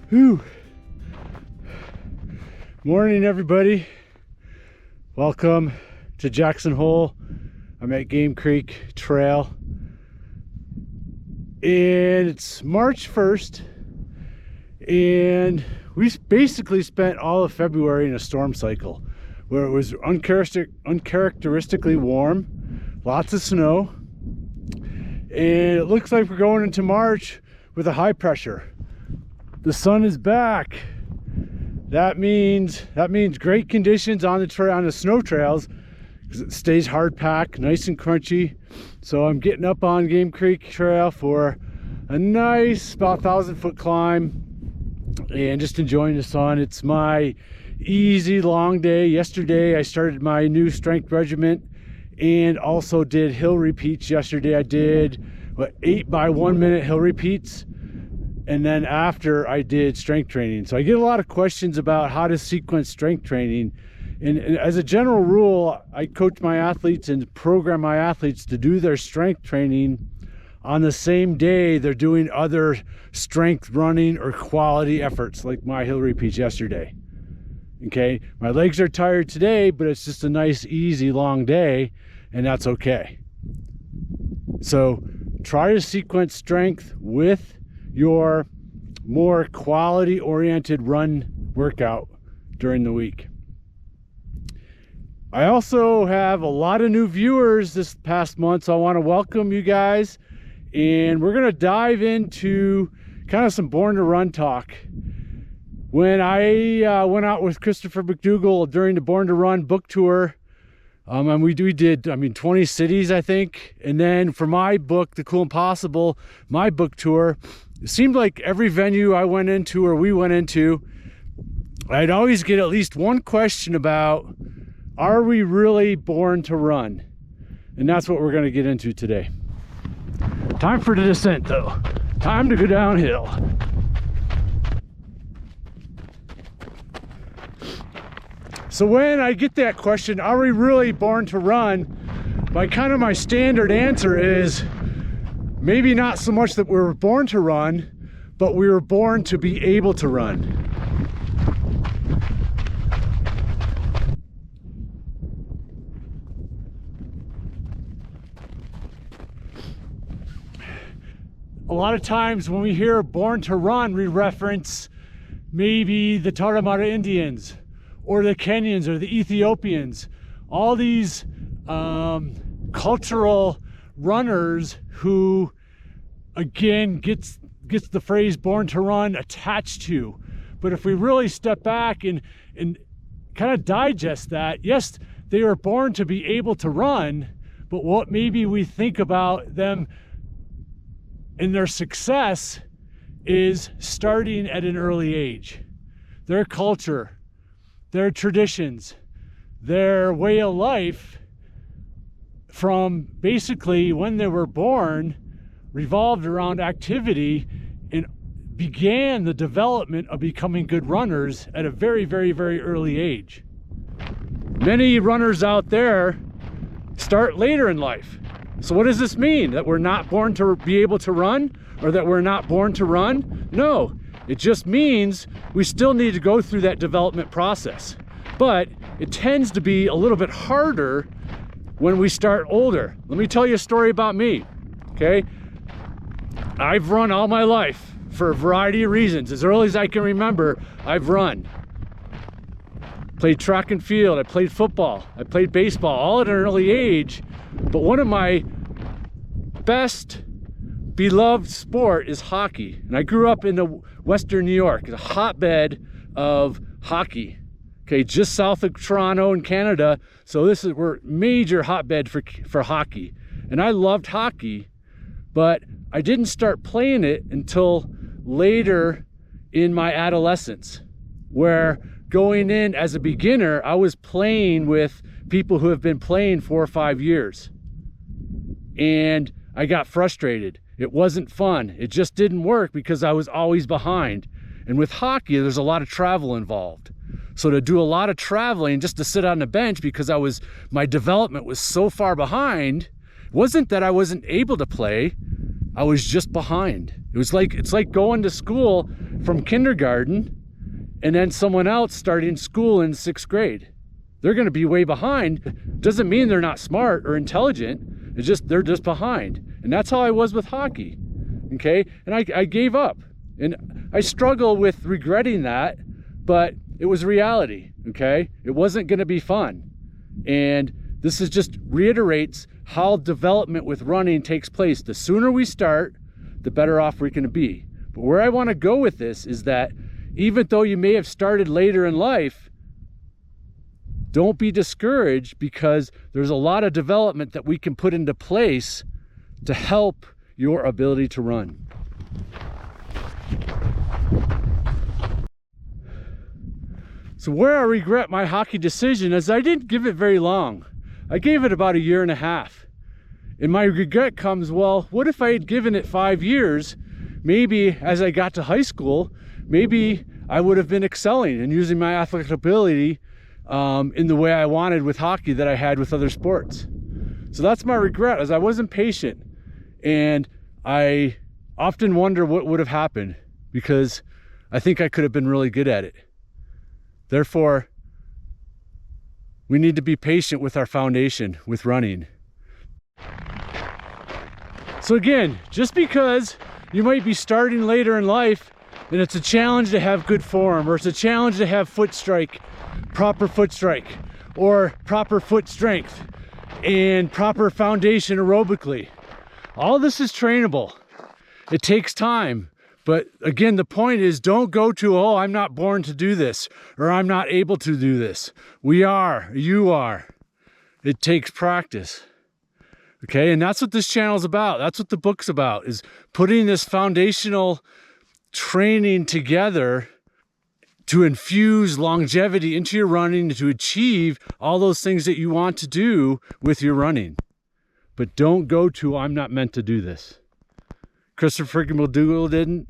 Whew. Morning, everybody. Welcome to Jackson Hole. I'm at Game Creek Trail. And it's March 1st. And we basically spent all of February in a storm cycle where it was uncharacteristically warm, lots of snow. And it looks like we're going into March with a high pressure. The sun is back. That means great conditions on the snow trails because it stays hard packed, nice and crunchy. So I'm getting up on Game Creek Trail for a nice about 1,000-foot climb and just enjoying the sun. It's my easy long day. Yesterday I started my new strength regiment and also did hill repeats. Yesterday I did 8 by 1 minute hill repeats. And then after I did strength training. So I get a lot of questions about how to sequence strength training. And as a general rule, I coach my athletes and program my athletes to do their strength training on the same day they're doing other strength running or quality efforts like my hill repeats yesterday. Okay, my legs are tired today, but it's just a nice, easy, long day, and that's okay. So try to sequence strength with your more quality oriented run workout during the week. I also have a lot of new viewers this past month, so I want to welcome you guys, and we're going to dive into kind of some Born to Run talk. When I went out with Christopher McDougall during the Born to Run book tour, and we did 20 cities, I think. And then for my book, The Cool Impossible, my book tour, it seemed like every venue I went into or we went into, I'd always get at least one question about, are we really born to run? And that's what we're going to get into today. Time for the descent, though. Time to go downhill. So when I get that question, are we really born to run? My standard answer is maybe not so much that we were born to run, but we were born to be able to run. A lot of times when we hear born to run, we reference maybe the Tarahumara Indians or the Kenyans or the Ethiopians, all these cultural runners who, again, gets the phrase born to run attached to. But if we really step back and kind of digest that, yes, they were born to be able to run, but what maybe we think about them and their success is starting at an early age. Their culture, their traditions, their way of life from basically when they were born revolved around activity and began the development of becoming good runners at a very, very, very early age. Many runners out there start later in life. So what does this mean? That we're not born to be able to run, or that we're not born to run? No, it just means we still need to go through that development process. But it tends to be a little bit harder when we start older. Let me tell you a story about me, okay? I've run all my life for a variety of reasons. As early as I can remember, I've run. Played track and field, I played football, I played baseball, all at an early age. But one of my best beloved sport is hockey. And I grew up in the Western New York, a hotbed of hockey. Okay, just south of Toronto in Canada. So we're major hotbed for hockey. And I loved hockey, but I didn't start playing it until later in my adolescence, where going in as a beginner, I was playing with people who have been playing 4 or 5 years. And I got frustrated. It wasn't fun. It just didn't work because I was always behind. And with hockey, there's a lot of travel involved. So to do a lot of traveling just to sit on the bench because my development was so far behind, it wasn't that I wasn't able to play, I was just behind. It's like going to school from kindergarten and then someone else starting school in 6th grade. They're going to be way behind. Doesn't mean they're not smart or intelligent. It's just they're just behind. And that's how I was with hockey. Okay, and I gave up, and I struggle with regretting that, but it was reality. Okay, it wasn't going to be fun, and this is just reiterates how development with running takes place. The sooner we start, the better off we're going to be. But where I want to go with this is that even though you may have started later in life, don't be discouraged, because there's a lot of development that we can put into place to help your ability to run. So where I regret my hockey decision is I didn't give it very long. I gave it about 1.5 years. And my regret comes, well, what if I had given it 5 years? Maybe as I got to high school, maybe I would have been excelling and using my athletic ability in the way I wanted with hockey that I had with other sports. So that's my regret, as I wasn't patient. And I often wonder what would have happened, because I think I could have been really good at it. Therefore, we need to be patient with our foundation, with running. So again, just because you might be starting later in life and it's a challenge to have good form, or it's a challenge to have proper foot strike, or proper foot strength and proper foundation aerobically, all this is trainable. It takes time. But again, the point is, don't go to, oh, I'm not born to do this, or I'm not able to do this. We are, you are. It takes practice. Okay, and that's what this channel is about. That's what the book's about, is putting this foundational training together to infuse longevity into your running, to achieve all those things that you want to do with your running. But don't go to, I'm not meant to do this. Christopher McDougall didn't.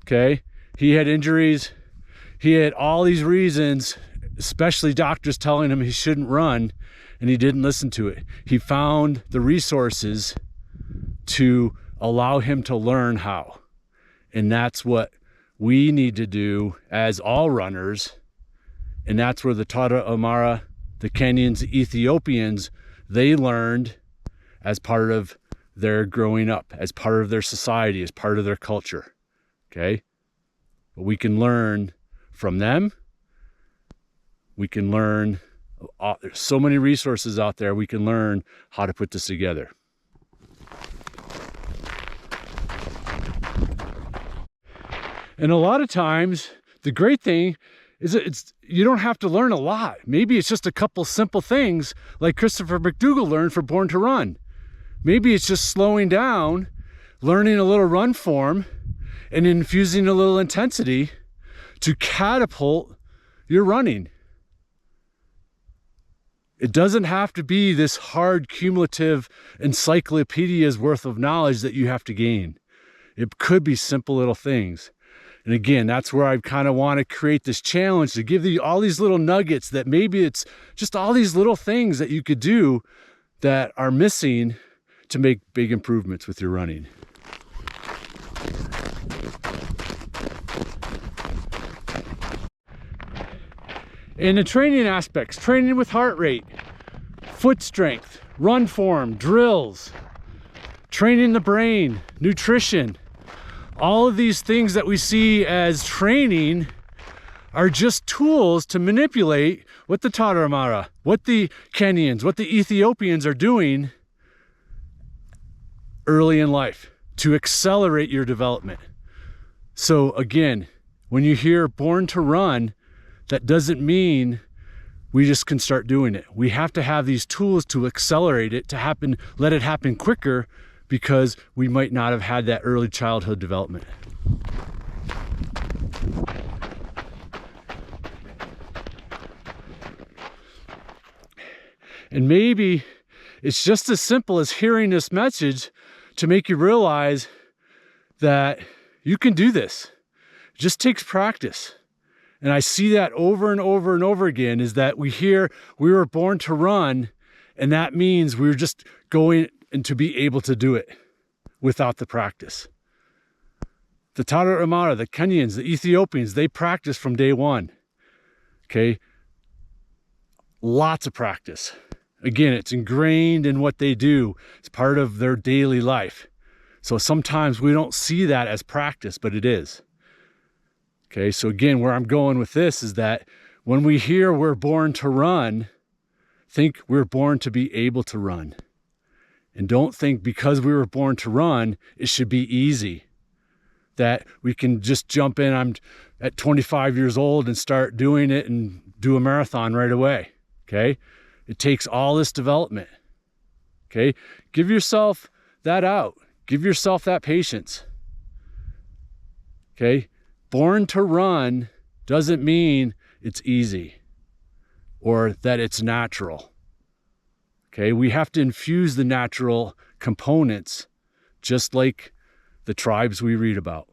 Okay, he had injuries. He had all these reasons, especially doctors telling him he shouldn't run, and he didn't listen to it. He found the resources to allow him to learn how. And that's what we need to do as all runners. And that's where the Tarahumara, the Kenyans, the Ethiopians, they learned as part of their growing up, as part of their society, as part of their culture. Okay? But we can learn from them. We can learn, there's so many resources out there, we can learn how to put this together. And a lot of times, the great thing is that you don't have to learn a lot. Maybe it's just a couple simple things like Christopher McDougall learned for Born to Run. Maybe it's just slowing down, learning a little run form, and infusing a little intensity to catapult your running. It doesn't have to be this hard cumulative encyclopedia's worth of knowledge that you have to gain. It could be simple little things. And again, that's where I kind of want to create this challenge to give you all these little nuggets, that maybe it's just all these little things that you could do that are missing to make big improvements with your running. In the training aspects, training with heart rate, foot strength, run form, drills, training the brain, nutrition, all of these things that we see as training are just tools to manipulate what the Tarahumara, what the Kenyans, what the Ethiopians are doing early in life to accelerate your development. So again, when you hear Born to Run, that doesn't mean we just can start doing it. We have to have these tools to accelerate it, to happen, let it happen quicker, because we might not have had that early childhood development. And maybe it's just as simple as hearing this message to make you realize that you can do this. It just takes practice. And I see that over and over and over again, is that we hear we were born to run, and that means we're just going and to be able to do it without the practice. The Tarahumara, the Kenyans, the Ethiopians, they practice from day one. Okay? Lots of practice. Again, it's ingrained in what they do. It's part of their daily life. So sometimes we don't see that as practice, but it is. Okay, so again, where I'm going with this is that when we hear we're born to run, think we're born to be able to run. And don't think because we were born to run, it should be easy. That we can just jump in, I'm at 25 years old and start doing it and do a marathon right away. Okay, it takes all this development. Okay, give yourself that out. Give yourself that patience. Okay, born to run doesn't mean it's easy or that it's natural. Okay, we have to infuse the natural components just like the tribes we read about.